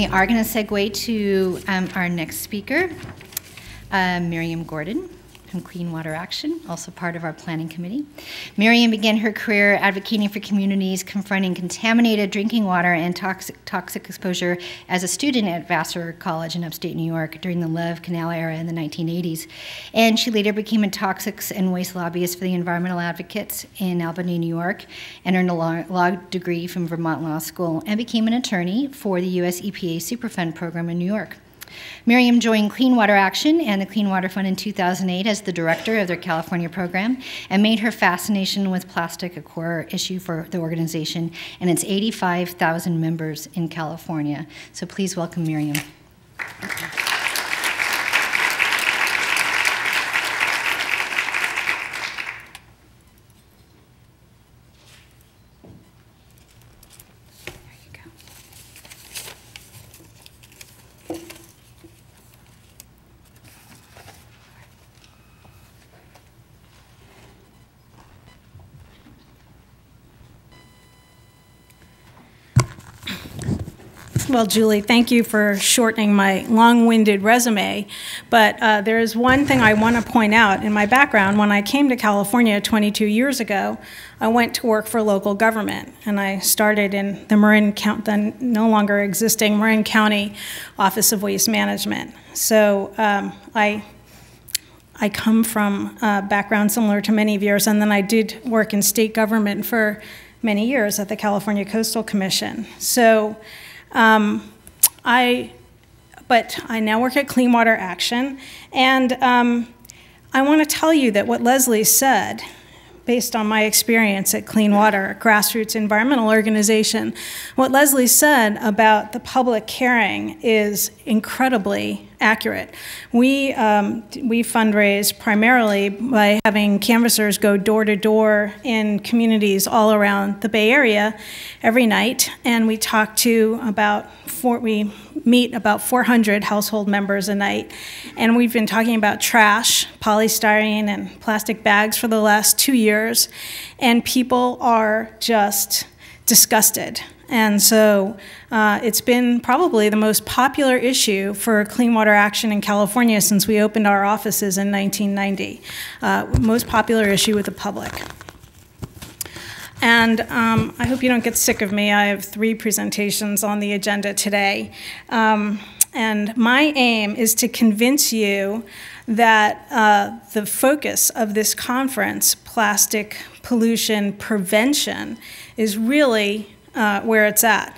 we are going to segue to our next speaker, Miriam Gordon from Clean Water Action, also part of our planning committee. Miriam began her career advocating for communities confronting contaminated drinking water and toxic exposure as a student at Vassar College in upstate New York during the Love Canal era in the 1980s. And she later became a toxics and waste lobbyist for the environmental advocates in Albany, New York, and earned a law degree from Vermont Law School, and became an attorney for the US EPA Superfund program in New York. Miriam joined Clean Water Action and the Clean Water Fund in 2008 as the director of their California program, and made her fascination with plastic a core issue for the organization and its 85,000 members in California. So please welcome Miriam. Well, Julie, thank you for shortening my long-winded resume, but there is one thing I want to point out in my background. When I came to California 22 years ago, I went to work for local government, and I started in the the no longer existing Marin County Office of Waste Management. So I come from a background similar to many of yours, and then I did work in state government for many years at the California Coastal Commission. So but I now work at Clean Water Action, and I want to tell you that what Leslie said, based on my experience at Clean Water, a grassroots environmental organization, what Leslie said about the public caring is incredibly accurate. We fundraise primarily by having canvassers go door to door in communities all around the Bay Area every night, and we talk to we meet about 400 household members a night, and we've been talking about trash, polystyrene, and plastic bags for the last 2 years, and people are just disgusted. And so it's been probably the most popular issue for Clean Water Action in California since we opened our offices in 1990. Most popular issue with the public. And I hope you don't get sick of me. I have 3 presentations on the agenda today. And my aim is to convince you that the focus of this conference, plastic pollution prevention, is really where it's at.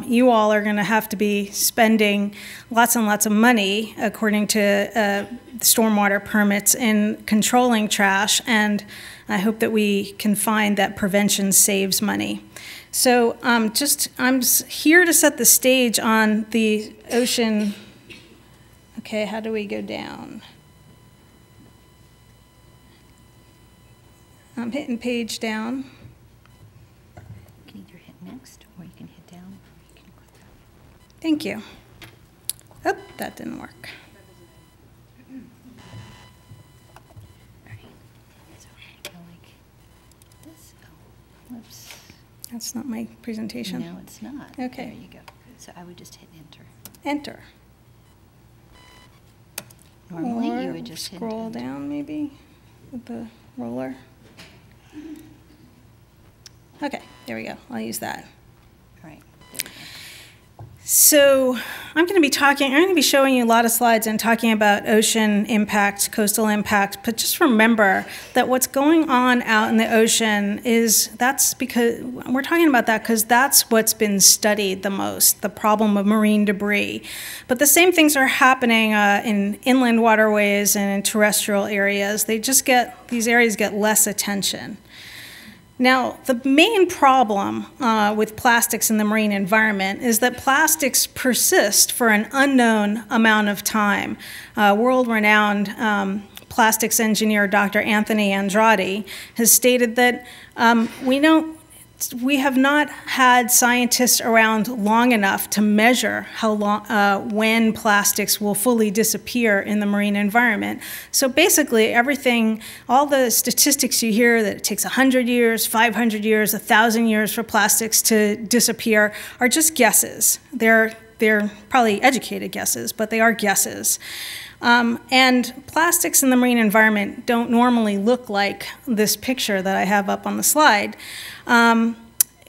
You all are going to have to be spending lots and lots of money, according to stormwater permits, in controlling trash, and I hope that we can find that prevention saves money. So I'm here to set the stage on the ocean. Okay, how do we go down? I'm hitting page down. You can either hit next or you can hit down. You can click that. Thank you. Oh, that didn't work. Whoops. That's not my presentation. No, it's not. Okay. There you go. So I would just hit enter. Enter. Normally or you would just scroll hit down maybe with the roller. Okay, there we go. I'll use that. All right. There we go. So I'm going to be showing you a lot of slides and talking about ocean impact, coastal impact, but just remember that what's going on out in the ocean that's what's been studied the most, the problem of marine debris. But the same things are happening in inland waterways and in terrestrial areas. These areas get less attention. Now, the main problem with plastics in the marine environment is that plastics persist for an unknown amount of time. World-renowned plastics engineer Dr. Anthony Andrade has stated that we have not had scientists around long enough to measure how long, when plastics will fully disappear in the marine environment. So basically all the statistics you hear that it takes 100 years, 500 years, 1,000 years for plastics to disappear are just guesses. They're they're probably educated guesses, but they are guesses. And plastics in the marine environment don't normally look like this picture that I have up on the slide.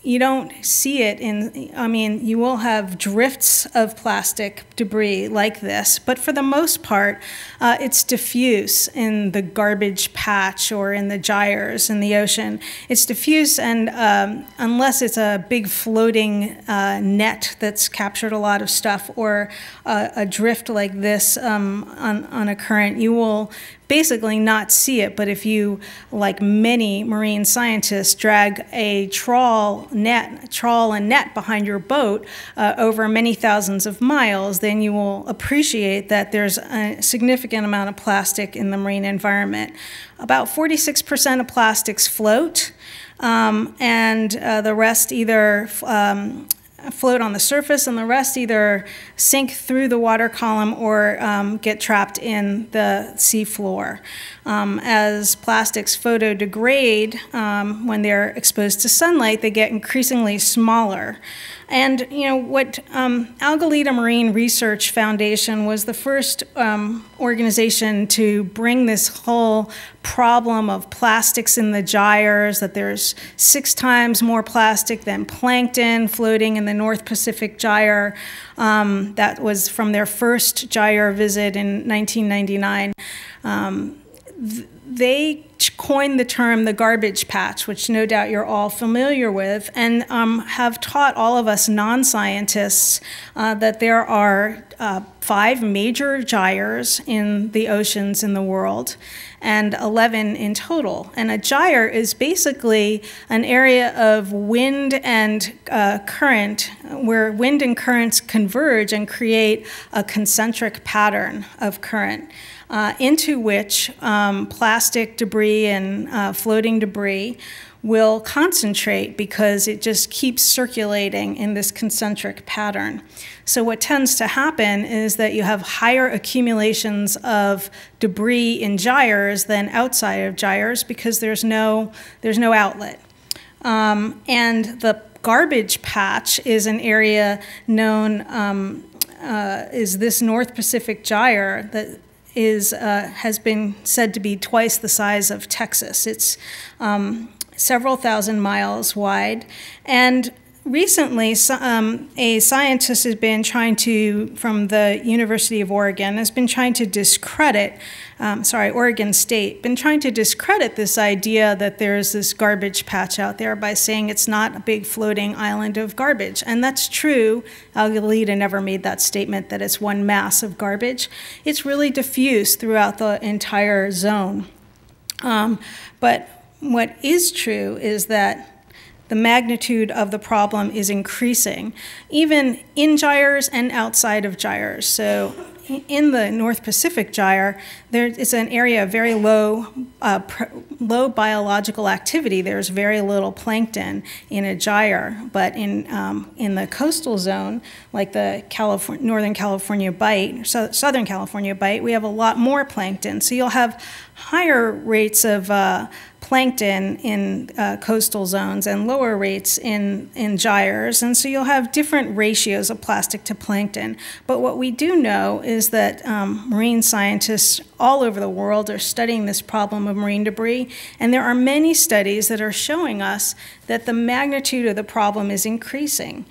You don't see it you will have drifts of plastic debris like this, but for the most part, it's diffuse in the garbage patch or in the gyres in the ocean. It's diffuse, and unless it's a big floating net that's captured a lot of stuff, or a drift like this on a current, you will basically not see it. But if you, like many marine scientists, drag a trawl and net behind your boat over many thousands of miles, then you will appreciate that there's a significant amount of plastic in the marine environment. About 46% of plastics float, and the rest either float on the surface, and the rest either sink through the water column or get trapped in the seafloor. As plastics photodegrade when they're exposed to sunlight, they get increasingly smaller. And what Algalita Marine Research Foundation was the first organization to bring this whole problem of plastics in the gyres, that there's 6 times more plastic than plankton floating in the North Pacific Gyre. That was from their first gyre visit in 1999. They coined the term the garbage patch, which no doubt you're all familiar with, and have taught all of us non-scientists that there are 5 major gyres in the oceans in the world, and 11 in total. And a gyre is basically an area of wind and current, where wind and currents converge and create a concentric pattern of current, into which plastic debris and floating debris will concentrate, because it just keeps circulating in this concentric pattern. So what tends to happen is that you have higher accumulations of debris in gyres than outside of gyres, because there's no outlet. And the garbage patch is an area known is this North Pacific Gyre that has been said to be twice the size of Texas. It's several thousand miles wide. And recently, a scientist has been trying to, from the University of Oregon, has been trying to discredit, Oregon State, been trying to discredit this idea that there's this garbage patch out there by saying it's not a big floating island of garbage. And that's true. Algalita never made that statement that it's one mass of garbage. It's really diffuse throughout the entire zone. But what is true is that the magnitude of the problem is increasing, even in gyres and outside of gyres. So in the North Pacific Gyre, it's an area of very low biological activity. There's very little plankton in a gyre, but in the coastal zone, like the Northern California Bight, Southern California Bight, we have a lot more plankton. So you'll have higher rates of plankton in coastal zones and lower rates in gyres, and so you'll have different ratios of plastic to plankton. But what we do know is that marine scientists all over the world are studying this problem of marine debris, and there are many studies that are showing us that the magnitude of the problem is increasing.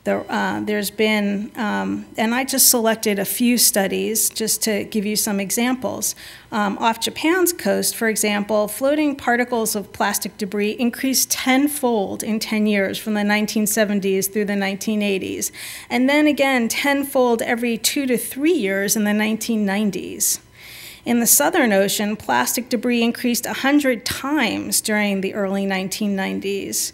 There's been, and I just selected a few studies just to give you some examples. Off Japan's coast, for example, floating particles of plastic debris increased tenfold in 10 years from the 1970s through the 1980s, and then again tenfold every 2 to 3 years in the 1990s. In the Southern Ocean, plastic debris increased 100 times during the early 1990s.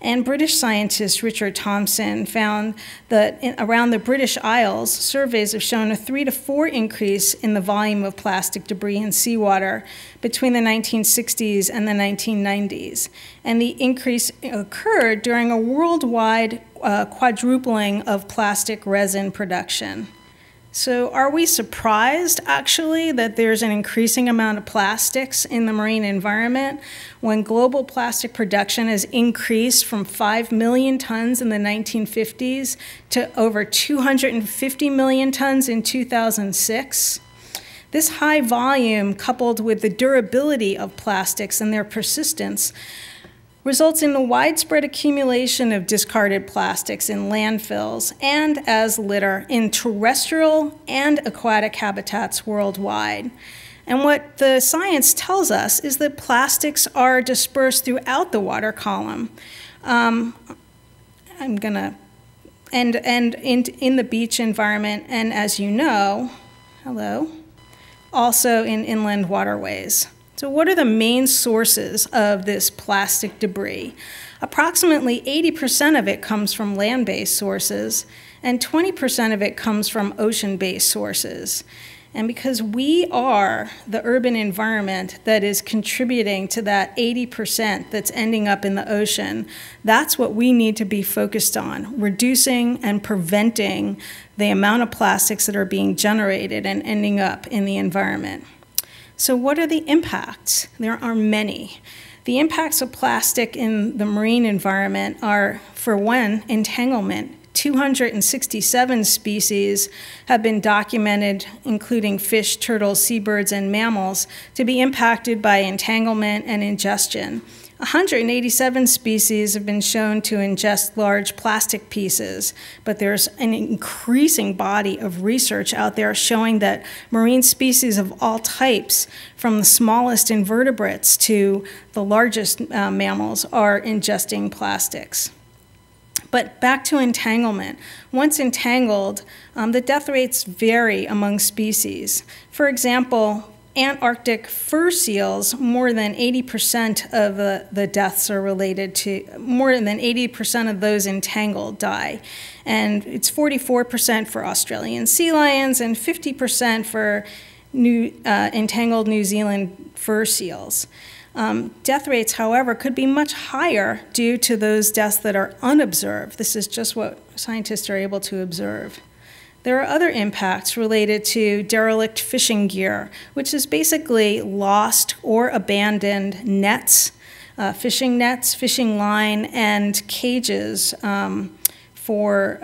And British scientist Richard Thompson found that around the British Isles, surveys have shown a 3 to 4 increase in the volume of plastic debris in seawater between the 1960s and the 1990s. And the increase occurred during a worldwide quadrupling of plastic resin production. So are we surprised, actually, that there's an increasing amount of plastics in the marine environment when global plastic production has increased from 5 million tons in the 1950s to over 250 million tons in 2006? This high volume, coupled with the durability of plastics and their persistence, results in the widespread accumulation of discarded plastics in landfills and as litter in terrestrial and aquatic habitats worldwide. And what the science tells us is that plastics are dispersed throughout the water column. In the beach environment, and as you know, also in inland waterways. So what are the main sources of this plastic debris? Approximately 80% of it comes from land-based sources, and 20% of it comes from ocean-based sources. And because we are the urban environment that is contributing to that 80% that's ending up in the ocean, that's what we need to be focused on, reducing and preventing the amount of plastics that are being generated and ending up in the environment. So what are the impacts? There are many. The impacts of plastic in the marine environment are, for one, entanglement. 267 species have been documented, including fish, turtles, seabirds, and mammals, to be impacted by entanglement and ingestion. 187 species have been shown to ingest large plastic pieces, but there's an increasing body of research out there showing that marine species of all types, from the smallest invertebrates to the largest mammals, are ingesting plastics. But back to entanglement. Once entangled, the death rates vary among species. For example, Antarctic fur seals, more than 80% of the deaths are related to, more than 80% of those entangled die. And it's 44% for Australian sea lions and 50% for entangled New Zealand fur seals. Death rates, however, could be much higher due to those deaths that are unobserved. This is just what scientists are able to observe. There are other impacts related to derelict fishing gear, which is basically lost or abandoned nets, fishing line, and cages for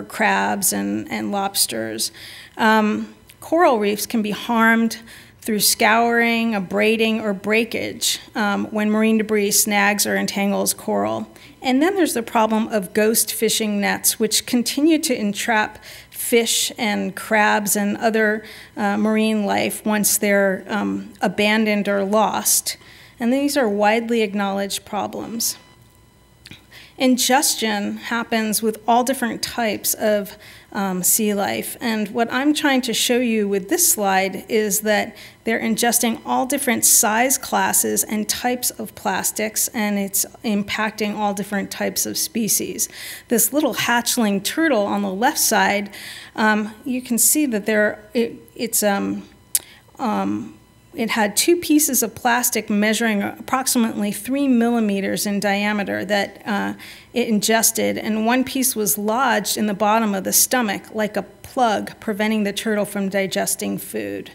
crabs and lobsters. Coral reefs can be harmed through scouring, abrading, or breakage when marine debris snags or entangles coral. And then there's the problem of ghost fishing nets, which continue to entrap fish and crabs and other marine life once they're abandoned or lost. And these are widely acknowledged problems. Ingestion happens with all different types of sea life. And what I'm trying to show you with this slide is that they're ingesting all different size classes and types of plastics, and it's impacting all different types of species. This little hatchling turtle on the left side, you can see that it had two pieces of plastic measuring approximately 3 millimeters in diameter that it ingested, and one piece was lodged in the bottom of the stomach like a plug, preventing the turtle from digesting food.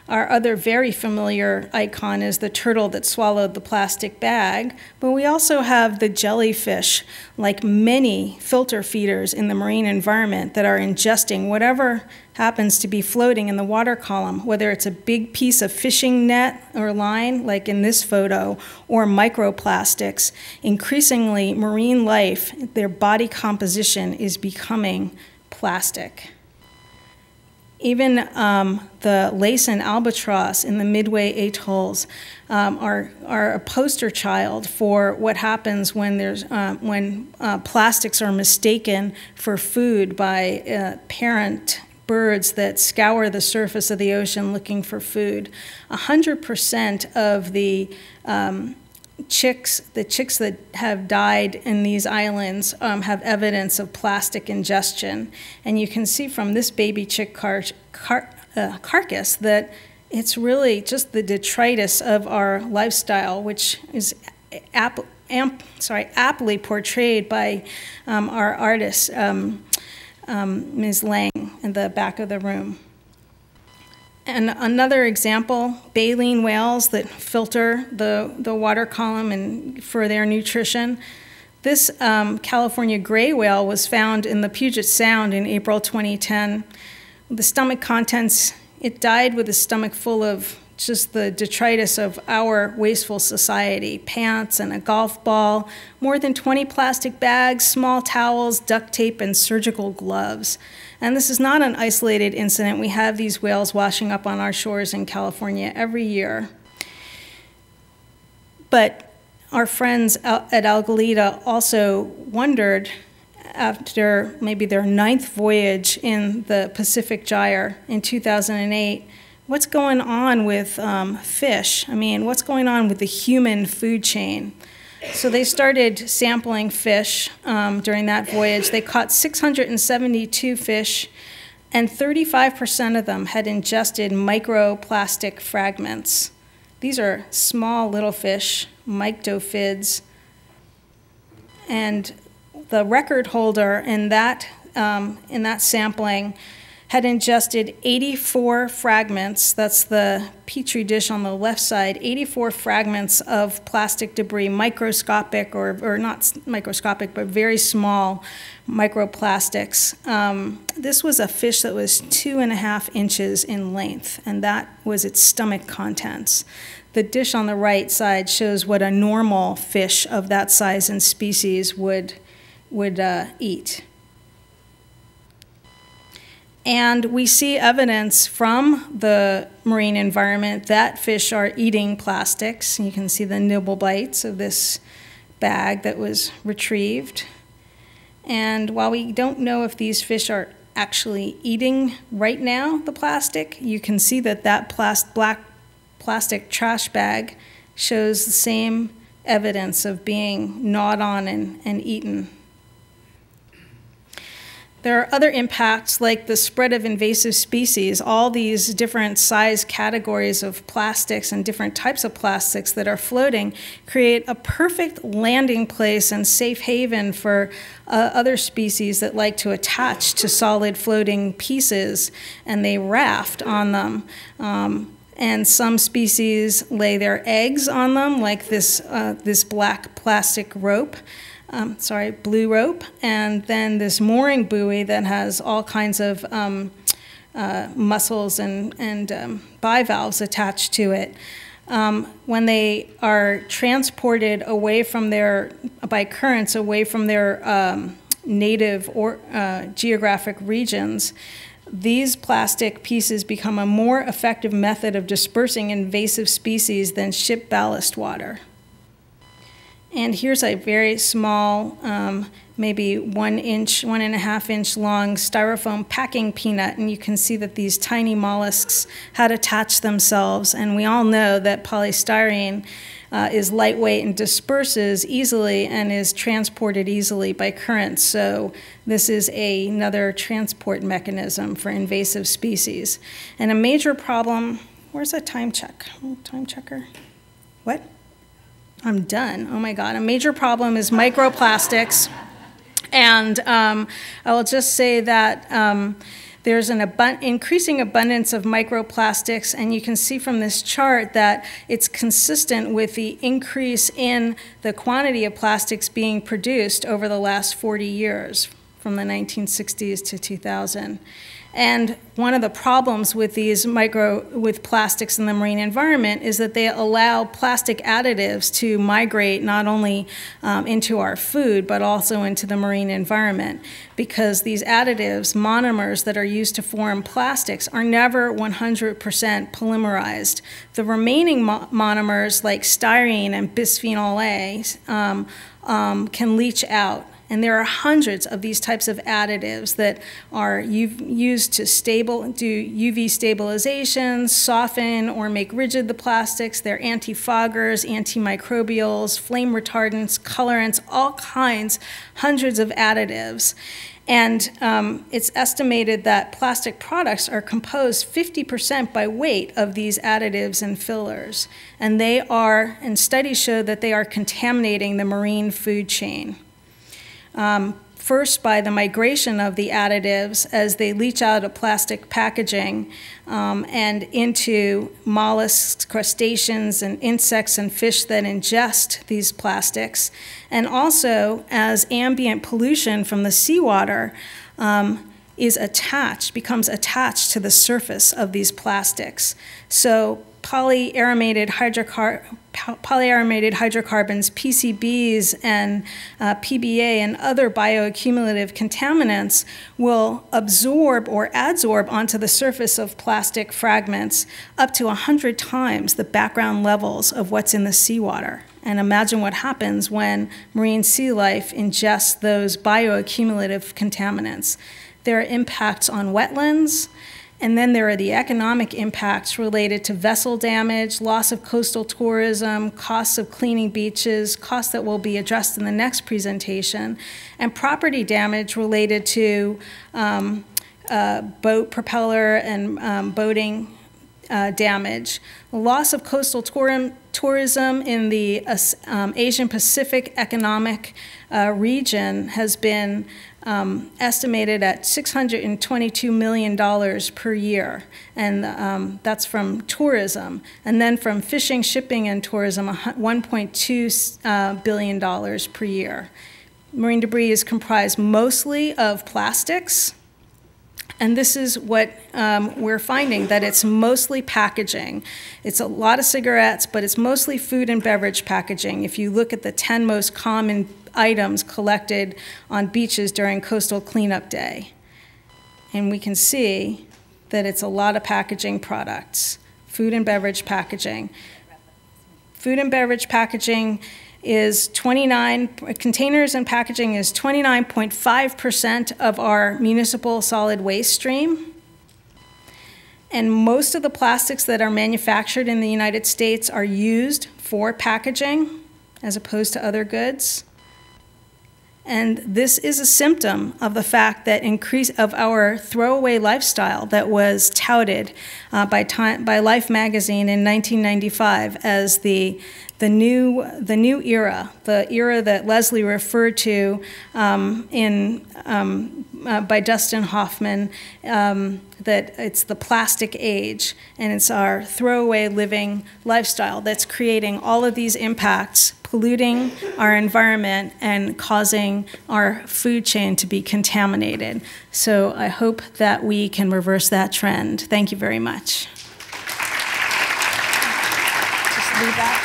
Our other very familiar icon is the turtle that swallowed the plastic bag, but we also have the jellyfish, like many filter feeders in the marine environment, that are ingesting whatever happens to be floating in the water column, whether it's a big piece of fishing net or line, like in this photo, or microplastics. Increasingly, marine life, their body composition is becoming plastic. Even the lace and albatross in the Midway atolls are a poster child for what happens when plastics are mistaken for food by parent birds that scour the surface of the ocean looking for food. 100% of the chicks that have died in these islands have evidence of plastic ingestion. And you can see from this baby chick carcass that it's really just the detritus of our lifestyle, which is aptly portrayed by our artist, Ms. Lang. in the back of the room. And another example, baleen whales that filter the water column and for their nutrition. This California gray whale was found in the Puget Sound in April 2010. The stomach contents, it died with a stomach full of just the detritus of our wasteful society, pants and a golf ball, more than 20 plastic bags, small towels, duct tape, and surgical gloves. And this is not an isolated incident. We have these whales washing up on our shores in California every year. But our friends at Algalita also wondered, after maybe their 9th voyage in the Pacific Gyre in 2008, what's going on with fish? I mean, what's going on with the human food chain? So they started sampling fish during that voyage. They caught 672 fish, and 35% of them had ingested microplastic fragments. These are small little fish, myctophids, and the record holder in that sampling had ingested 84 fragments, that's the Petri dish on the left side, 84 fragments of plastic debris, microscopic, or not microscopic, but very small microplastics. This was a fish that was 2.5 inches in length, and that was its stomach contents. The dish on the right side shows what a normal fish of that size and species would eat. And we see evidence from the marine environment that fish are eating plastics. You can see the nibble bites of this bag that was retrieved. And while we don't know if these fish are actually eating right now the plastic, you can see that that black plastic trash bag shows the same evidence of being gnawed on and eaten. There are other impacts like the spread of invasive species, all these different size categories of plastics and different types of plastics that are floating create a perfect landing place and safe haven for other species that like to attach to solid floating pieces, and they raft on them. And some species lay their eggs on them, like this black plastic rope. Blue rope, and then this mooring buoy that has all kinds of muscles and bivalves attached to it. When they are transported away from by currents away from their native or geographic regions, these plastic pieces become a more effective method of dispersing invasive species than ship ballast water. And here's a very small, maybe 1 inch, 1.5 inch long styrofoam packing peanut, and you can see that these tiny mollusks had attached themselves. And we all know that polystyrene is lightweight and disperses easily and is transported easily by currents. So this is another transport mechanism for invasive species. And a major problem, where's that time check? Time checker? What? I'm done. Oh my God. A major problem is microplastics. And I will just say that there's an increasing abundance of microplastics, and you can see from this chart that it's consistent with the increase in the quantity of plastics being produced over the last 40 years, from the 1960s to 2000. And one of the problems with with plastics in the marine environment is that they allow plastic additives to migrate not only into our food, but also into the marine environment, because these additives, monomers that are used to form plastics, are never 100% polymerized. The remaining monomers, like styrene and bisphenol A, can leach out. And there are hundreds of these types of additives that are used to do UV stabilization, soften, or make rigid the plastics. They're antifoggers, antimicrobials, flame retardants, colorants, all kinds, hundreds of additives. And it's estimated that plastic products are composed 50% by weight of these additives and fillers. And studies show that they are contaminating the marine food chain. first by the migration of the additives as they leach out of plastic packaging and into mollusks, crustaceans, and insects and fish that ingest these plastics, and also as ambient pollution from the seawater becomes attached to the surface of these plastics. So polyaromated hydrocarbons, PCBs, and PBA and other bioaccumulative contaminants will absorb or adsorb onto the surface of plastic fragments up to 100 times the background levels of what's in the seawater. And imagine what happens when marine sea life ingests those bioaccumulative contaminants. There are impacts on wetlands, and then there are the economic impacts related to vessel damage, loss of coastal tourism, costs of cleaning beaches, costs that will be addressed in the next presentation, and property damage related to boat propeller and boating damage. Loss of coastal tourism in the Asian Pacific economic region has been estimated at $622 million per year, and that's from tourism. And then from fishing, shipping, and tourism, $1.2 billion per year. Marine debris is comprised mostly of plastics, and this is what we're finding, that it's mostly packaging. It's a lot of cigarettes, but it's mostly food and beverage packaging. If you look at the 10 most common items collected on beaches during Coastal Cleanup Day. And we can see that it's a lot of packaging products, food and beverage packaging. Food and beverage packaging is containers and packaging is 29.5% of our municipal solid waste stream. And most of the plastics that are manufactured in the United States are used for packaging as opposed to other goods. And this is a symptom of the fact that of our throwaway lifestyle that was touted by Life magazine in 1995 as the new era, the era that Leslie referred to by Dustin Hoffman, that it's the plastic age, and it's our throwaway living lifestyle that's creating all of these impacts, polluting our environment and causing our food chain to be contaminated. So I hope that we can reverse that trend. Thank you very much. Just leave that.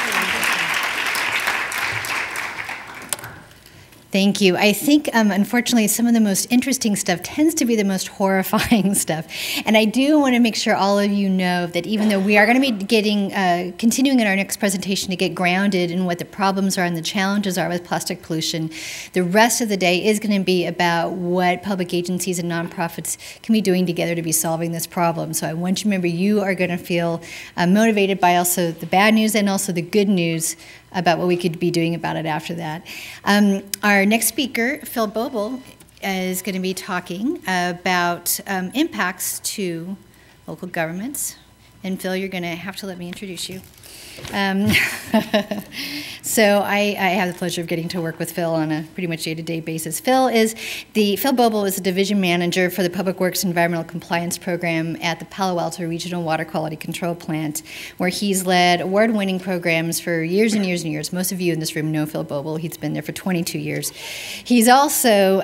Thank you. I think, unfortunately, some of the most interesting stuff tends to be the most horrifying stuff. And I do want to make sure all of you know that even though we are going to be continuing in our next presentation to get grounded in what the problems are and the challenges are with plastic pollution, the rest of the day is going to be about what public agencies and nonprofits can be doing together to be solving this problem. So I want you to remember you are going to feel motivated by also the bad news and also the good news about what we could be doing about it after that. Our next speaker, Phil Bobel, is going to be talking about impacts to local governments. And Phil, you're going to have to let me introduce you. So I have the pleasure of getting to work with Phil on a pretty much day-to-day basis. Phil Bobel is the division manager for the Public Works Environmental Compliance Program at the Palo Alto Regional Water Quality Control Plant, where he's led award-winning programs for years and years and years. Most of you in this room know Phil Bobel. He's been there for 22 years. He's also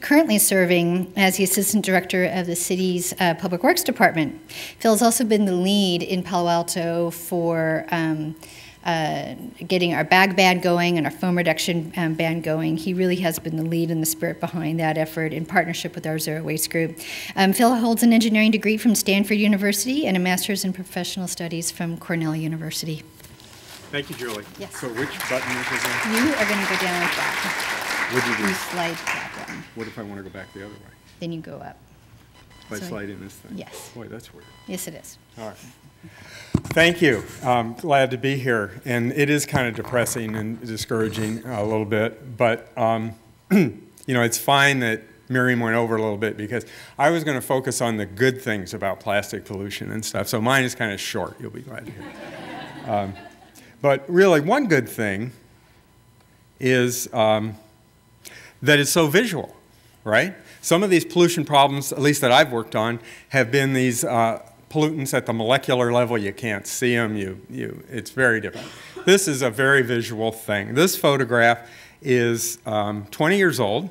currently serving as the assistant director of the city's Public Works Department. Phil's also been the lead in Palo Alto for getting our bag ban going and our foam reduction ban going. He really has been the lead and the spirit behind that effort in partnership with our Zero Waste Group. Phil holds an engineering degree from Stanford University and a master's in professional studies from Cornell University. Thank you, Julie. Yes. So which button is this on? You are going to go down like that. What do you do? You slide that one. What if I want to go back the other way? Then you go up. If I slide in this thing? Yes. Boy, that's weird. Yes, it is. All right. Thank you. Glad to be here. And it is kind of depressing and discouraging a little bit, but you know, it's fine that Miriam went over a little bit because I was going to focus on the good things about plastic pollution and stuff. So mine is kind of short. You'll be glad to hear. But really, one good thing is that it's so visual. right? Some of these pollution problems, at least that I've worked on, have been these pollutants at the molecular level. You can't see them. It's very different. This is a very visual thing. This photograph is 20 years old.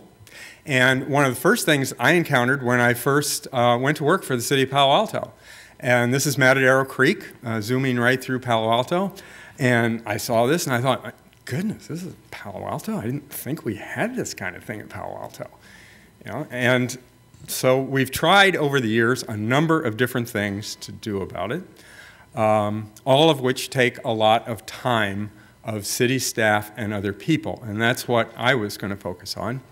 And one of the first things I encountered when I first went to work for the City of Palo Alto. And this is Matadero Creek, zooming right through Palo Alto. And I saw this and I thought, my goodness, this is Palo Alto? I didn't think we had this kind of thing at Palo Alto. You know? And so we've tried over the years a number of different things to do about it, all of which take a lot of time of city staff and other people. And that's what I was going to focus on.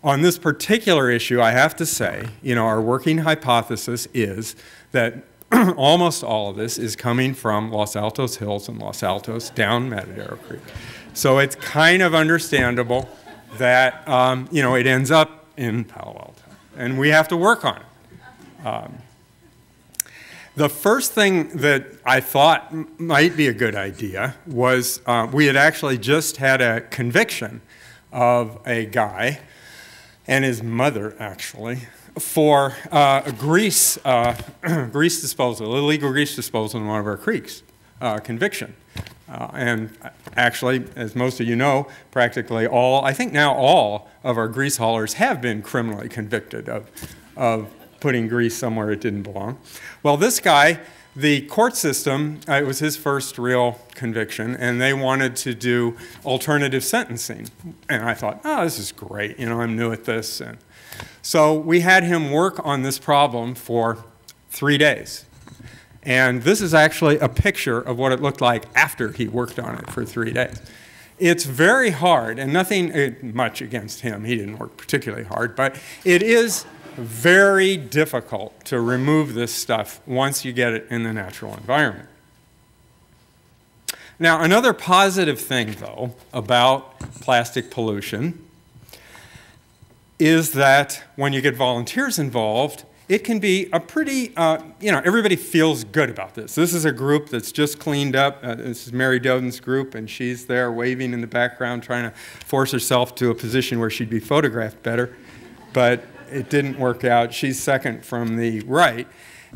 On this particular issue, I have to say, you know, our working hypothesis is that almost all of this is coming from Los Altos Hills and Los Altos down Matadero Creek. So it's kind of understandable that, you know, it ends up in Palo Alto. And we have to work on it. The first thing that I thought might be a good idea was we had actually just had a conviction of a guy and his mother, actually, for grease disposal, illegal grease disposal in one of our creeks, conviction. And actually, as most of you know, practically all, I think now all of our grease haulers have been criminally convicted of putting grease somewhere it didn't belong. Well, this guy, the court system, it was his first real conviction, and they wanted to do alternative sentencing. And I thought, oh, this is great. You know, I'm new at this. And so we had him work on this problem for 3 days. And this is actually a picture of what it looked like after he worked on it for 3 days. It's very hard, and nothing much against him. He didn't work particularly hard, but it is very difficult to remove this stuff once you get it in the natural environment. Now, another positive thing, though, about plastic pollution is that when you get volunteers involved, it can be a pretty, you know, everybody feels good about this. This is a group that's just cleaned up. This is Mary Doden's group, and she's there waving in the background, trying to force herself to a position where she'd be photographed better. But it didn't work out. She's second from the right.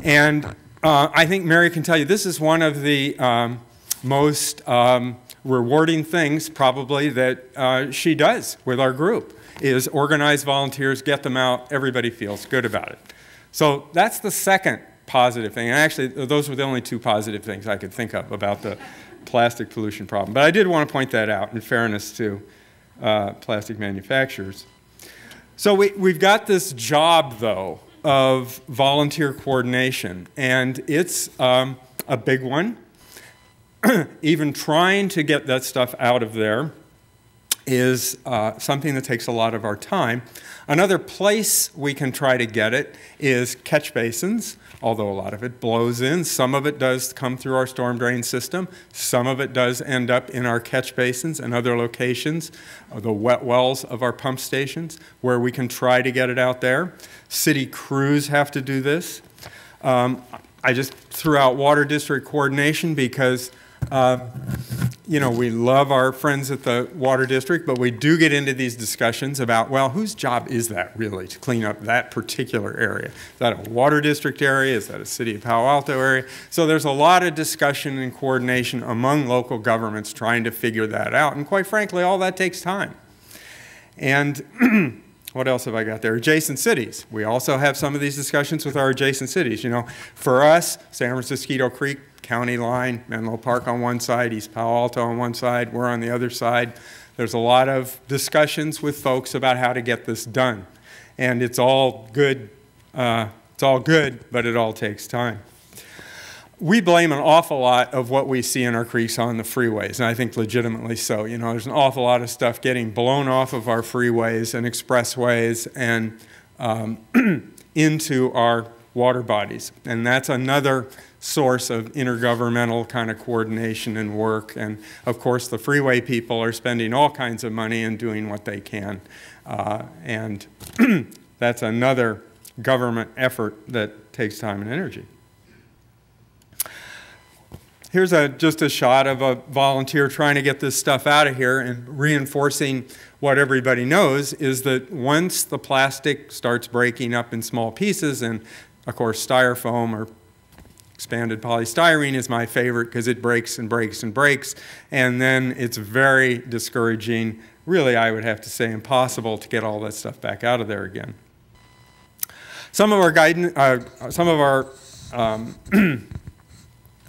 And I think Mary can tell you this is one of the most rewarding things probably that she does with our group, is organize volunteers, get them out, everybody feels good about it. So that's the second positive thing. And actually, those were the only two positive things I could think of about the plastic pollution problem. But I did want to point that out in fairness to plastic manufacturers. So we've got this job, though, of volunteer coordination, and it's a big one. Even trying to get that stuff out of there is something that takes a lot of our time. Another place we can try to get it is catch basins, although a lot of it blows in. Some of it does come through our storm drain system. Some of it does end up in our catch basins and other locations, the wet wells of our pump stations, where we can try to get it out there. City crews have to do this. I just threw out water district coordination because you know, we love our friends at the water district, but we do get into these discussions about, well, whose job is that really to clean up that particular area? Is that a water district area? Is that a City of Palo Alto area? So there's a lot of discussion and coordination among local governments trying to figure that out. And quite frankly, all that takes time. And what else have I got there? Adjacent cities. We also have some of these discussions with our adjacent cities. You know, for us, San Francisco Creek, county line, Menlo Park on one side, East Palo Alto on one side, we're on the other side. There's a lot of discussions with folks about how to get this done. And it's all good, but it all takes time. We blame an awful lot of what we see in our creeks on the freeways, and I think legitimately so. You know, there's an awful lot of stuff getting blown off of our freeways and expressways and into our water bodies. And that's another source of intergovernmental kind of coordination and work. And of course, the freeway people are spending all kinds of money and doing what they can. And that's another government effort that takes time and energy. Here's just a shot of a volunteer trying to get this stuff out of here and reinforcing what everybody knows is that once the plastic starts breaking up in small pieces, and of course styrofoam or expanded polystyrene is my favorite because it breaks and breaks and breaks, and then it's very discouraging, really I would have to say impossible to get all that stuff back out of there again. Some of our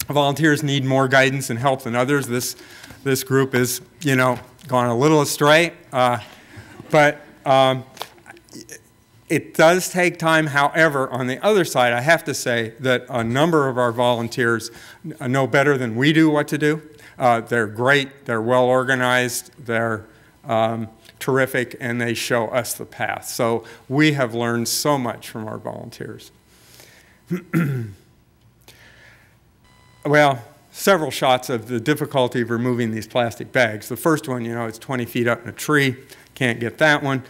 volunteers need more guidance and help than others. This group is, you know, gone a little astray, but it does take time. However, on the other side, I have to say that a number of our volunteers know better than we do what to do. They're great, they're well organized, they're terrific, and they show us the path. So we have learned so much from our volunteers. Well, several shots of the difficulty of removing these plastic bags. The first one, you know, it's 20 feet up in a tree. Can't get that one.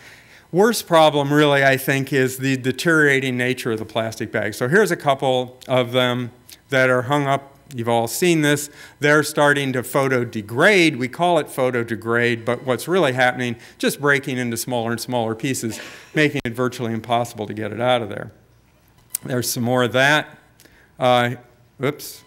Worst problem, really, I think, is the deteriorating nature of the plastic bags. So here's a couple of them that are hung up. You've all seen this. They're starting to photo-degrade. We call it photo-degrade, but what's really happening, just breaking into smaller and smaller pieces, making it virtually impossible to get it out of there. There's some more of that. Oops.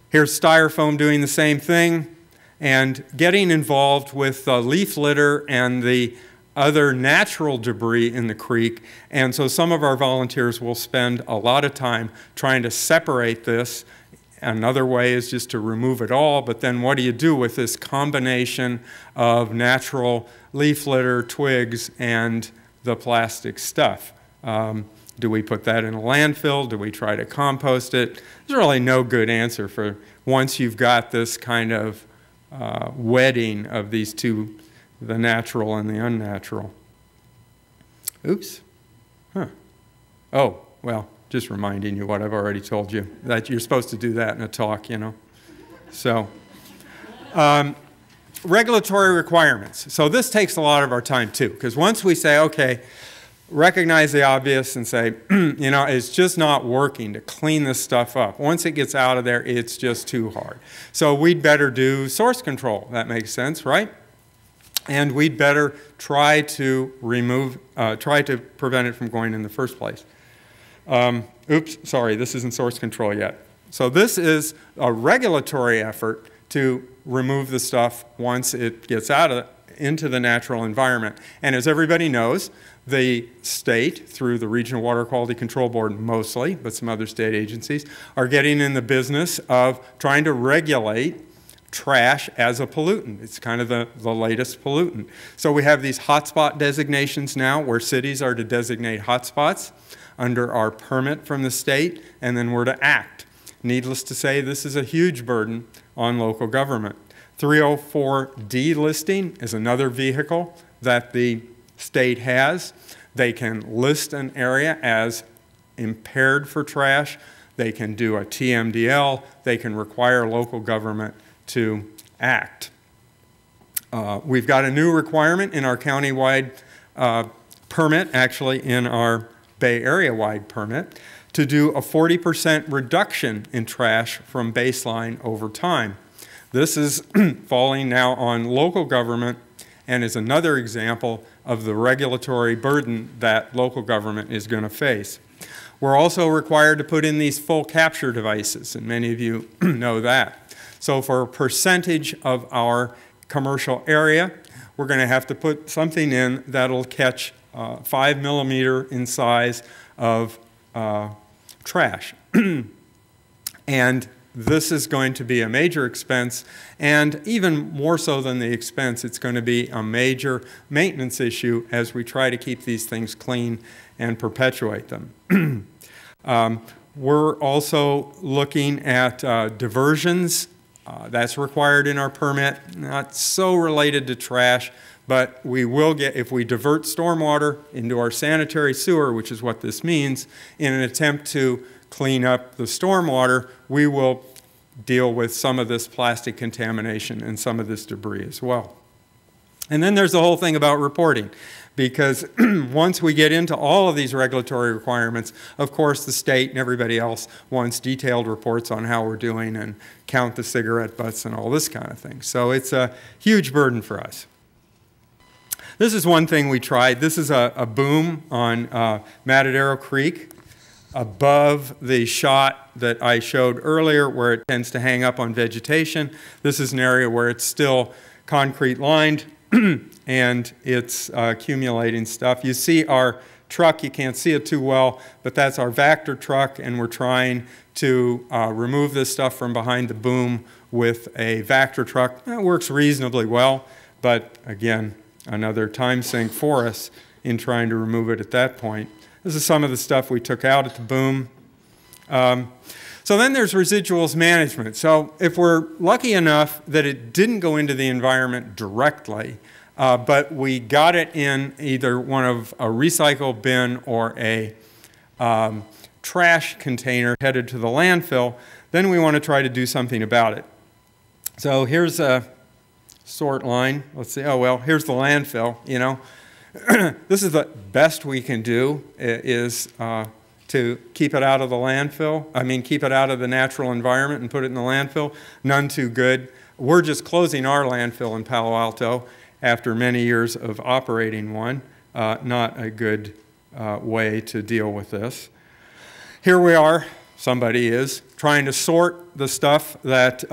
Here's styrofoam doing the same thing, and getting involved with leaf litter and the other natural debris in the creek. And so some of our volunteers will spend a lot of time trying to separate this. Another way is just to remove it all, but then what do you do with this combination of natural leaf litter, twigs, and the plastic stuff? Do we put that in a landfill? Do we try to compost it? There's really no good answer for once you've got this kind of wedding of these two, the natural and the unnatural. Oops. Huh. Oh, well, just reminding you what I've already told you, that you're supposed to do that in a talk, you know. So, regulatory requirements. So this takes a lot of our time too, because once we say, okay, recognize the obvious and say, you know, it's just not working to clean this stuff up. Once it gets out of there, it's just too hard. So we'd better do source control. That makes sense, right? And we'd better try to prevent it from going in the first place. Oops, sorry, this isn't source control yet. So this is a regulatory effort to remove the stuff once it gets into the natural environment. And as everybody knows, the state, through the Regional Water Quality Control Board mostly, but some other state agencies, are getting in the business of trying to regulate trash as a pollutant. It's kind of the latest pollutant. So we have these hotspot designations now where cities are to designate hotspots under our permit from the state, and then we're to act. Needless to say, this is a huge burden on local government. 304D listing is another vehicle that the state has. They can list an area as impaired for trash. They can do a TMDL. They can require local government to act. We've got a new requirement in our county-wide permit, actually in our Bay Area-wide permit, to do a 40% reduction in trash from baseline over time. This is falling now on local government and is another example of the regulatory burden that local government is going to face. We're also required to put in these full capture devices, and many of you know that. So for a percentage of our commercial area, we're going to have to put something in that'll catch 5 millimeter in size of trash. And this is going to be a major expense, and even more so than the expense, it's going to be a major maintenance issue as we try to keep these things clean and perpetuate them. We're also looking at diversions. That's required in our permit, not so related to trash, but we will get, if we divert stormwater into our sanitary sewer, which is what this means, in an attempt to clean up the stormwater, we will deal with some of this plastic contamination and some of this debris as well. And then there's the whole thing about reporting, because once we get into all of these regulatory requirements, of course the state and everybody else wants detailed reports on how we're doing and count the cigarette butts and all this kind of thing. So it's a huge burden for us. This is one thing we tried. This is a boom on Matadero Creek above the shot that I showed earlier where it tends to hang up on vegetation. This is an area where it's still concrete lined and it's accumulating stuff. You see our truck, you can't see it too well, but that's our Vector truck, and we're trying to remove this stuff from behind the boom with a Vector truck. That works reasonably well, but again, another time sink for us in trying to remove it at that point. This is some of the stuff we took out at the boom. So then there's residuals management. So if we're lucky enough that it didn't go into the environment directly, but we got it in either one of a recycle bin or a trash container headed to the landfill, then we want to try to do something about it. So here's a sort line. Let's see. Oh, well, here's the landfill, you know. This is the best we can do is to keep it out of the landfill. I mean, keep it out of the natural environment and put it in the landfill. None too good. We're just closing our landfill in Palo Alto after many years of operating one. Not a good way to deal with this. Here we are, somebody is, trying to sort the stuff that,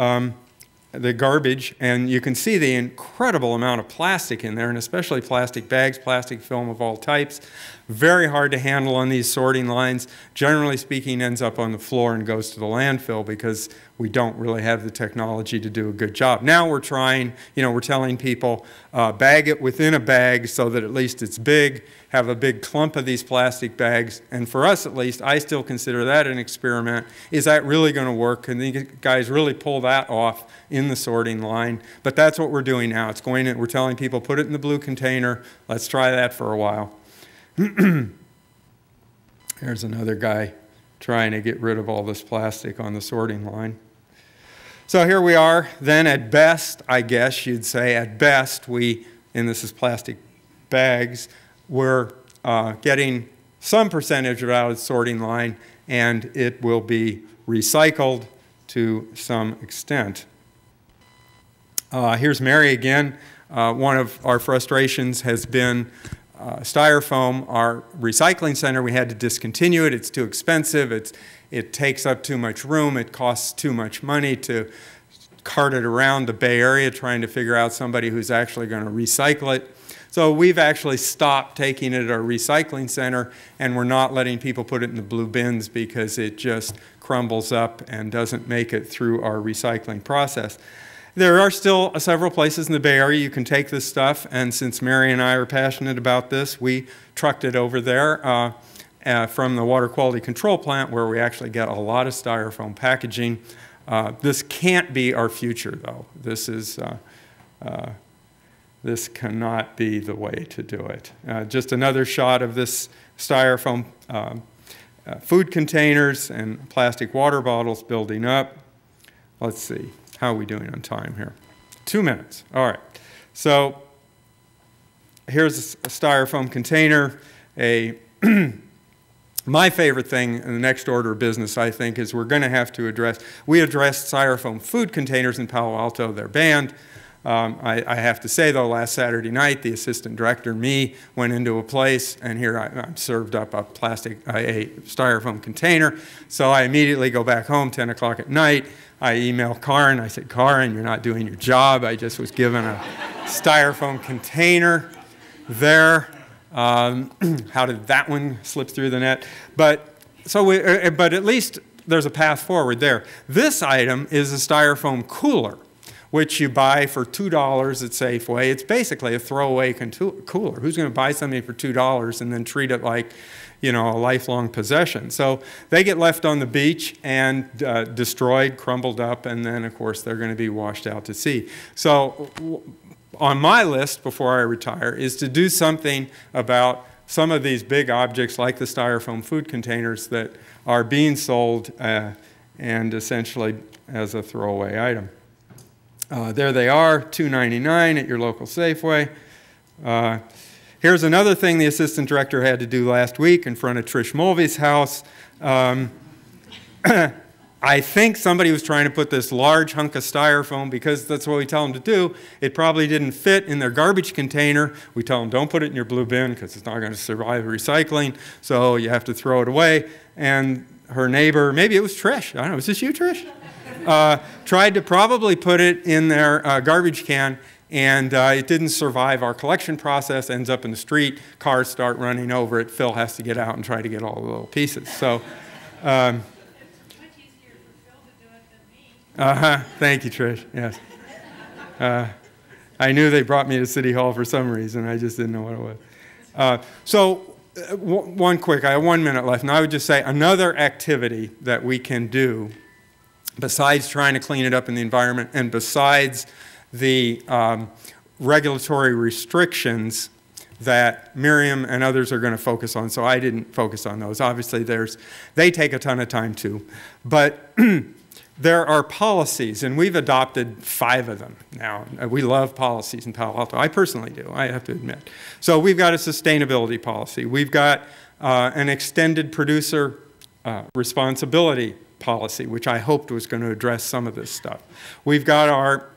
the garbage, and you can see the incredible amount of plastic in there, and especially plastic bags, plastic film of all types. Very hard to handle on these sorting lines. Generally speaking, ends up on the floor and goes to the landfill because we don't really have the technology to do a good job. Now we're trying, you know, we're telling people bag it within a bag so that at least it's big, have a big clump of these plastic bags, and for us at least, I still consider that an experiment. Is that really going to work? Can the guys really pull that off in the sorting line? But that's what we're doing now. It's going in, we're telling people put it in the blue container. Let's try that for a while. Here's another guy trying to get rid of all this plastic on the sorting line. So here we are. Then at best, I guess you'd say, at best, we, and this is plastic bags, we're getting some percentage of it out of the sorting line, and it will be recycled to some extent. Here's Mary again. One of our frustrations has been Styrofoam, our recycling center. We had to discontinue it. It's too expensive. It takes up too much room. It costs too much money to cart it around the Bay Area trying to figure out somebody who's actually going to recycle it. So we've actually stopped taking it at our recycling center, and we're not letting people put it in the blue bins because it just crumbles up and doesn't make it through our recycling process. There are still several places in the Bay Area you can take this stuff, and since Mary and I are passionate about this, we trucked it over there from the water quality control plant where we actually get a lot of Styrofoam packaging. This can't be our future, though. This cannot be the way to do it. Just another shot of this Styrofoam food containers and plastic water bottles building up. Let's see. How are we doing on time here? 2 minutes. All right. So here's a Styrofoam container. My favorite thing in the next order of business, I think, is we're going to have to address, we addressed Styrofoam food containers in Palo Alto. They're banned. I have to say, though, last Saturday night, the assistant director and me went into a place, and here I'm served up a Styrofoam container. So I immediately go back home, 10 o'clock at night. I email Karin. I said, Karin, you're not doing your job. I just was given a Styrofoam container there. How did that one slip through the net? But at least there's a path forward there. This item is a Styrofoam cooler, which you buy for $2 at Safeway. It's basically a throwaway cooler. Who's going to buy something for $2 and then treat it like, you know, a lifelong possession? So they get left on the beach and destroyed, crumbled up, and then, of course, they're going to be washed out to sea. So on my list before I retire is to do something about some of these big objects like the Styrofoam food containers that are being sold and essentially as a throwaway item. There they are, $2.99 at your local Safeway. Here's another thing the assistant director had to do last week in front of Trish Mulvey's house. I think somebody was trying to put this large hunk of styrofoam, because that's what we tell them to do. It probably didn't fit in their garbage container. We tell them, don't put it in your blue bin because it's not going to survive recycling, so you have to throw it away. And her neighbor, maybe it was Trish, I don't know, was this you, Trish? Tried to probably put it in their garbage can, and it didn't survive our collection process, ends up in the street, cars start running over it, Phil has to get out and try to get all the little pieces. So. Thank you, Trish. Yes. I knew they brought me to City Hall for some reason. I just didn't know what it was. One quick, I have 1 minute left, and I would just say another activity that we can do besides trying to clean it up in the environment and besides the regulatory restrictions that Miriam and others are going to focus on, so I didn't focus on those. Obviously, they take a ton of time too. But there are policies, and we've adopted 5 of them now. We love policies in Palo Alto. I personally do, I have to admit. So we've got a sustainability policy. We've got an extended producer responsibility policy, which I hoped was going to address some of this stuff. We've got our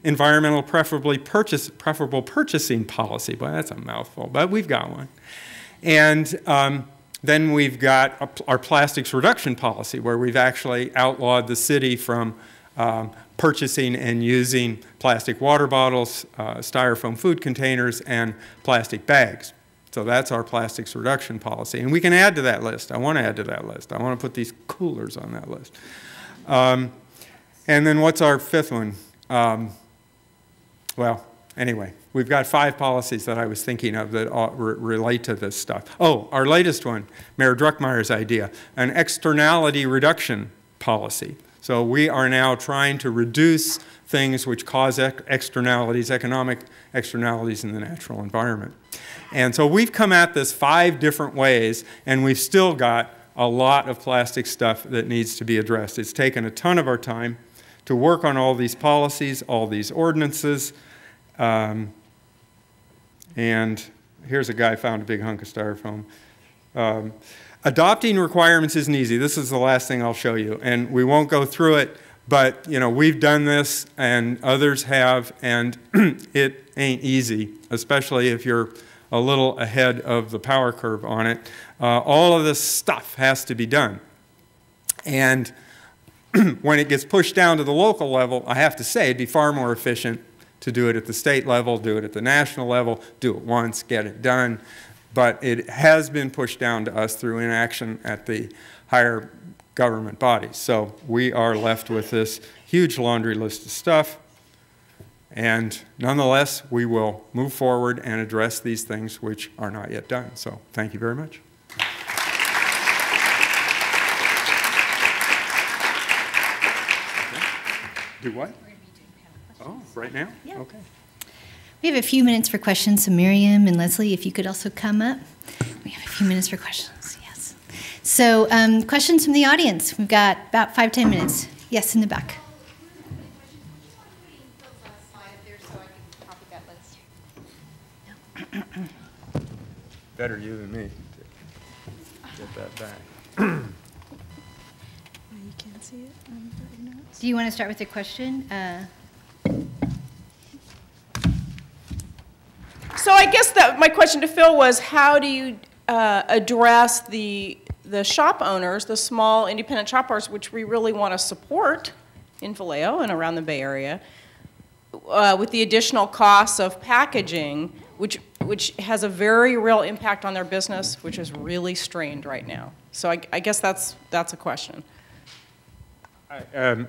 environmental preferable purchasing policy. Boy, that's a mouthful, but we've got one. And then we've got our plastics reduction policy, where we've actually outlawed the city from purchasing and using plastic water bottles, styrofoam food containers, and plastic bags. So that's our plastics reduction policy. And we can add to that list. I want to add to that list. I want to put these coolers on that list. And then what's our 5th one? Well, anyway, we've got 5 policies that I was thinking of that relate to this stuff. Oh, our latest one, Mayor Druckmeyer's idea, an externality reduction policy. So we are now trying to reduce things which cause externalities, economic externalities in the natural environment. And so we've come at this 5 different ways, and we've still got a lot of plastic stuff that needs to be addressed. It's taken a ton of our time to work on all these policies, all these ordinances. And here's a guy found a big hunk of styrofoam. Adopting requirements isn't easy. This is the last thing I'll show you. And we won't go through it, but you know, we've done this and others have, and it ain't easy, especially if you're a little ahead of the power curve on it. All of this stuff has to be done. And when it gets pushed down to the local level, I have to say it'd be far more efficient to do it at the state level, do it at the national level, do it once, get it done. But it has been pushed down to us through inaction at the higher government bodies. So we are left with this huge laundry list of stuff. And nonetheless, we will move forward and address these things which are not yet done. So thank you very much. Do what? Oh, right now? Yeah. Okay. We have a few minutes for questions, so Miriam and Leslie, if you could also come up. We have a few minutes for questions, yes. So questions from the audience. We've got about 5-10 minutes. Yes, in the back. Better you than me. Get that back. You can't see it on the notes. Do you want to start with a question? So I guess that my question to Phil was, how do you address the shop owners, the small independent shop owners, which we really want to support in Vallejo and around the Bay Area, with the additional costs of packaging, which has a very real impact on their business, which is really strained right now. So I guess that's a question.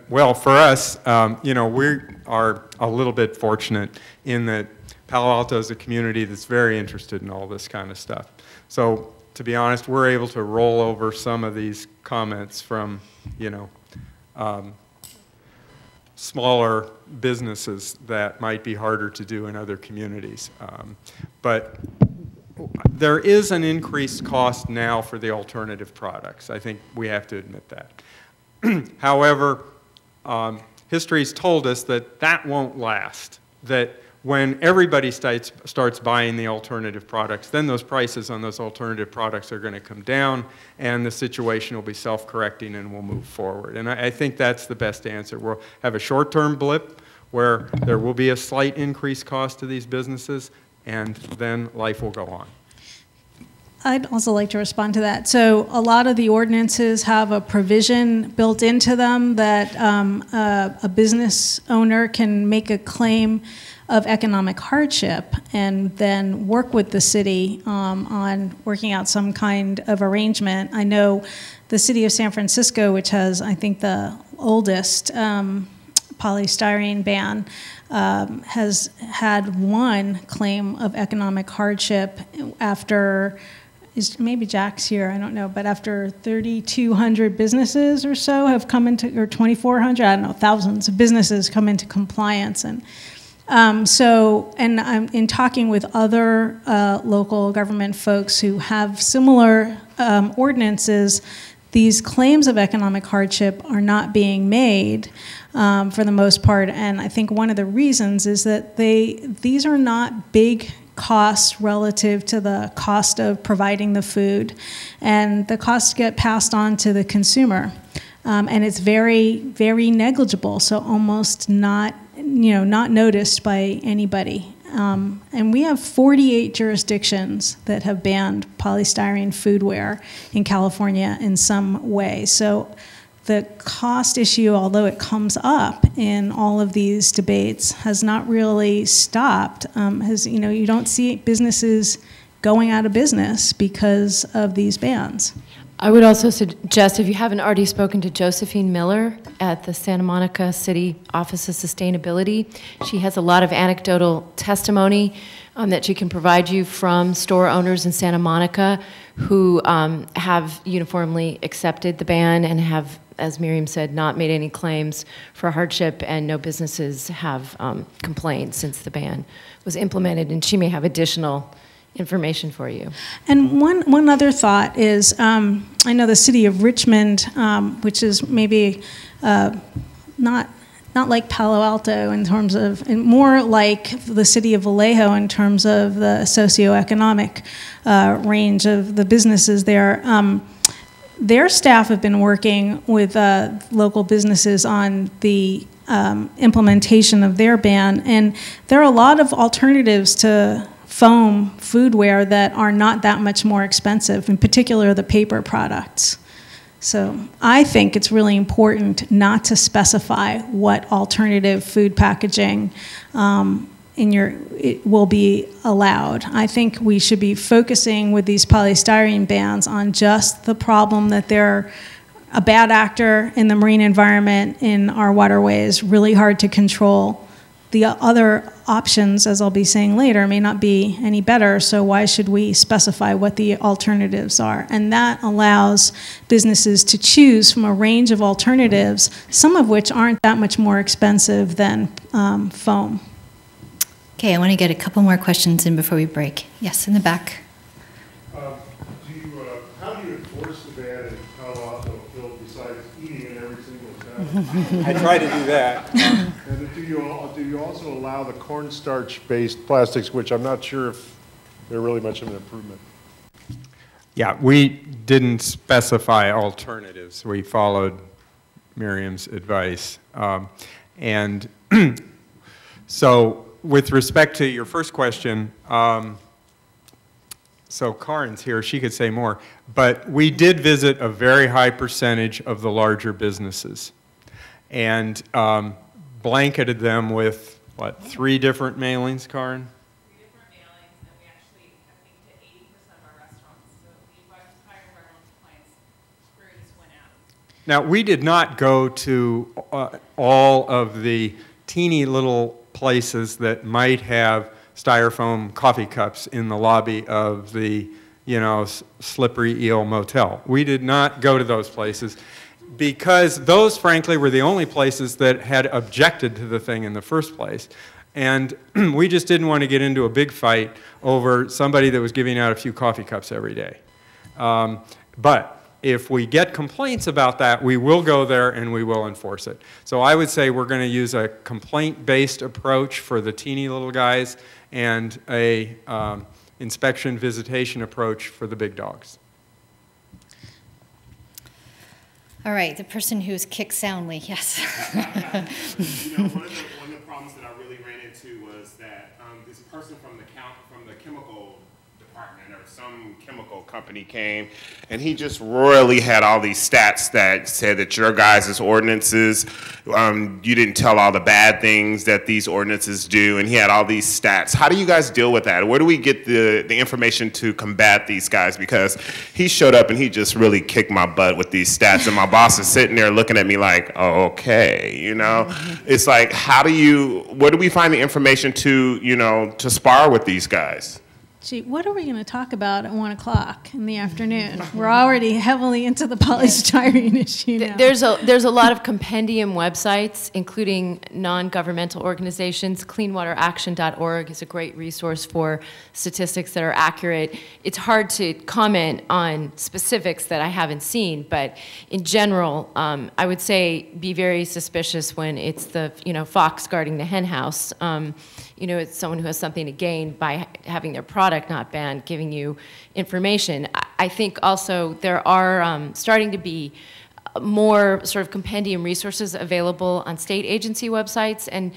Well, for us, you know, we are a little bit fortunate in that Palo Alto is a community that's very interested in all this kind of stuff. So, to be honest, we're able to roll over some of these comments from, you know, smaller businesses that might be harder to do in other communities. But there is an increased cost now for the alternative products. I think we have to admit that. However, history's told us that that won't last, that when everybody starts buying the alternative products, then those prices on those alternative products are going to come down, and the situation will be self-correcting and we'll move forward. And I think that's the best answer. We'll have a short-term blip where there will be a slight increased cost to these businesses, and then life will go on. I'd also like to respond to that. So a lot of the ordinances have a provision built into them that a business owner can make a claim of economic hardship and then work with the city on working out some kind of arrangement. I know the city of San Francisco, which has, I think, the oldest polystyrene ban, has had one claim of economic hardship after, maybe Jack's here, I don't know, but after 3,200 businesses or so have come into, or 2,400, I don't know, thousands of businesses come into compliance. And and I'm in talking with other local government folks who have similar ordinances, these claims of economic hardship are not being made for the most part. And I think one of the reasons is that these are not big costs relative to the cost of providing the food, and the costs get passed on to the consumer, and it's very, very negligible, so almost not noticed by anybody. And we have 48 jurisdictions that have banned polystyrene foodware in California in some way. So the cost issue, although it comes up in all of these debates, has not really stopped. You don't see businesses going out of business because of these bans. I would also suggest, if you haven't already spoken to Josephine Miller at the Santa Monica City Office of Sustainability, she has a lot of anecdotal testimony that she can provide you from store owners in Santa Monica who have uniformly accepted the ban and have, as Miriam said, not made any claims for hardship, and no businesses have complained since the ban was implemented, and she may have additional information for you. And one other thought is, I know the city of Richmond, which is maybe not like Palo Alto in terms of, and more like the city of Vallejo in terms of the socioeconomic range of the businesses there. Their staff have been working with local businesses on the implementation of their ban, and there are a lot of alternatives to foam foodware that are not that much more expensive, in particular the paper products. So I think it's really important not to specify what alternative food packaging it will be allowed. I think we should be focusing with these polystyrene bans on just the problem that they're a bad actor in the marine environment, in our waterways, really hard to control. The other options, as I'll be saying later, may not be any better, so why should we specify what the alternatives are? And that allows businesses to choose from a range of alternatives, some of which aren't that much more expensive than foam. Okay, I want to get a couple more questions in before we break. Yes, in the back. How do you enforce the ban in Palo Alto, Phil, besides eating it every single time? I try to do that. And do you also allow the cornstarch-based plastics, which I'm not sure if they're really much of an improvement? Yeah, we didn't specify alternatives. We followed Miriam's advice. And so with respect to your first question, so Karin's here, she could say more, but we did visit a very high percentage of the larger businesses and blanketed them with, what, 3 different mailings, Karin? 3 different mailings, and we actually, I think, to 80% of our restaurants. So the higher environmental compliance through this went out. Now, we did not go to all of the teeny little places that might have styrofoam coffee cups in the lobby of the, Slippery Eel Motel. We did not go to those places because those, frankly, were the only places that had objected to the thing in the first place. And we just didn't want to get into a big fight over somebody that was giving out a few coffee cups every day. But if we get complaints about that, we will go there and we will enforce it. So I would say we're going to use a complaint-based approach for the teeny little guys and a inspection visitation approach for the big dogs. All right, the person who's kicked soundly, yes. You know, one of the problems that I really ran into was that this person from the chemical department or some chemical company came, and he just royally had all these stats that said that your guys' ordinances, you didn't tell all the bad things that these ordinances do, and he had all these stats. How do you guys deal with that? Where do we get the information to combat these guys? Because he showed up and he just really kicked my butt with these stats, and my boss is sitting there looking at me like, oh, okay, you know? It's like, where do we find the information to, you know, to spar with these guys? Gee, what are we going to talk about at 1 o'clock in the afternoon? We're already heavily into the polystyrene issue now. There's a lot of compendium websites, including non-governmental organizations. Cleanwateraction.org is a great resource for statistics that are accurate. It's hard to comment on specifics that I haven't seen, but in general, I would say be very suspicious when it's the fox guarding the hen house. It's someone who has something to gain by having their product not banned, giving you information. I think also there are starting to be more sort of compendium resources available on state agency websites, and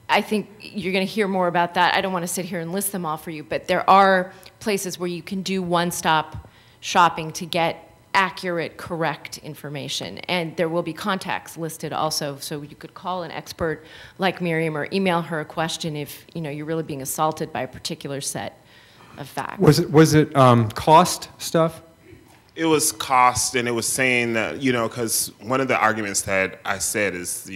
I think you're going to hear more about that. I don't want to sit here and list them all for you, but there are places where you can do one-stop shopping to get accurate, correct information. And there will be contacts listed also, so you could call an expert like Miriam or email her a question if you're really being assaulted by a particular set of facts. Was it cost stuff? It was cost, and it was saying that, because one of the arguments that I said is,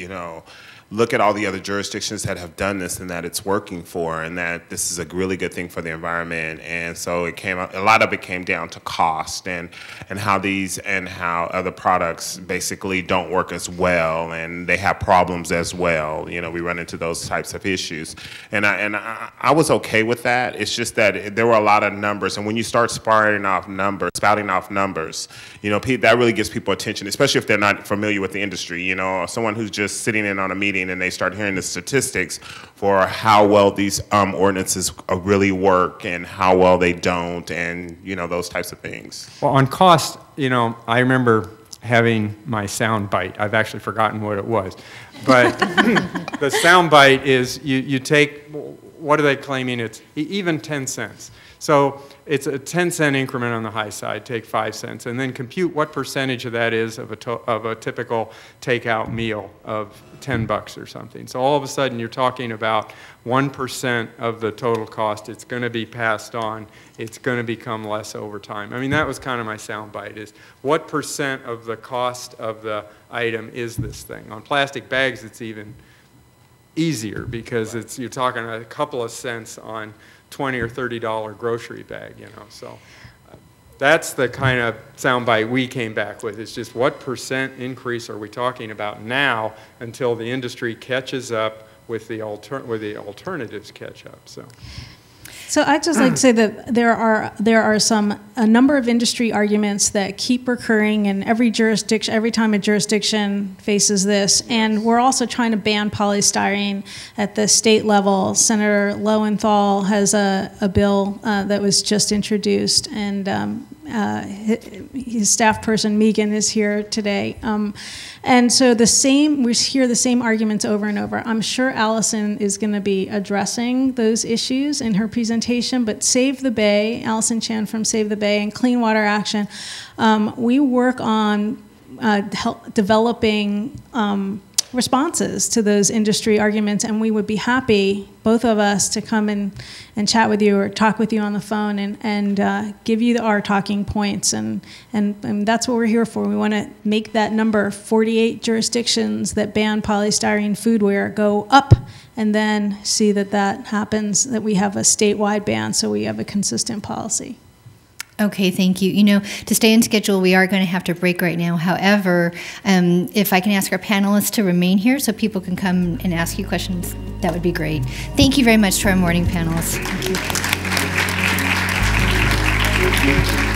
look at all the other jurisdictions that have done this and that it's working for, and that this is a really good thing for the environment. And so a lot of it came down to cost and how other products basically don't work as well, and they have problems as well. We run into those types of issues. And I was okay with that. It's just that there were a lot of numbers, and when you start spouting off numbers, that really gets people attention, especially if they're not familiar with the industry. Someone who's just sitting in on a meeting and they start hearing the statistics for how well these ordinances really work and how well they don't, and those types of things. Well, on cost, I remember having my sound bite. I've actually forgotten what it was, but the sound bite is you take, what are they claiming? It's even 10 cents. So it's a 10-cent increment on the high side, take 5 cents, and then compute what percentage of that is of a typical takeout meal of $10 or something. So all of a sudden you're talking about 1% of the total cost. It's going to be passed on. It's going to become less over time. I mean, that was kind of my soundbite, is what percent of the cost of the item is this thing? On plastic bags, it's even easier because you're talking a couple of cents on $20 or $30 grocery bag, so that's the kind of soundbite we came back with. It's just what percent increase are we talking about now until the industry catches up with the alternatives catch up. So I'd just like to say that there are a number of industry arguments that keep recurring in every jurisdiction, every time a jurisdiction faces this, and we're also trying to ban polystyrene at the state level. Senator Lowenthal has a bill that was just introduced, and his staff person Megan is here today, and so we hear the same arguments over and over. I'm sure Allison is going to be addressing those issues in her presentation, but Save the Bay, Allison Chan from Save the Bay, and Clean Water Action, we work on developing responses to those industry arguments, and we would be happy, both of us, to come and chat with you or talk with you on the phone and give you our talking points, and that's what we're here for. We want to make that number, 48 jurisdictions that ban polystyrene foodware, go up, and then see that happens, that we have a statewide ban so we have a consistent policy. Okay, thank you. To stay in schedule, we are going to have to break right now. However, if I can ask our panelists to remain here so people can come and ask you questions, that would be great. Thank you very much to our morning panelists. Thank you.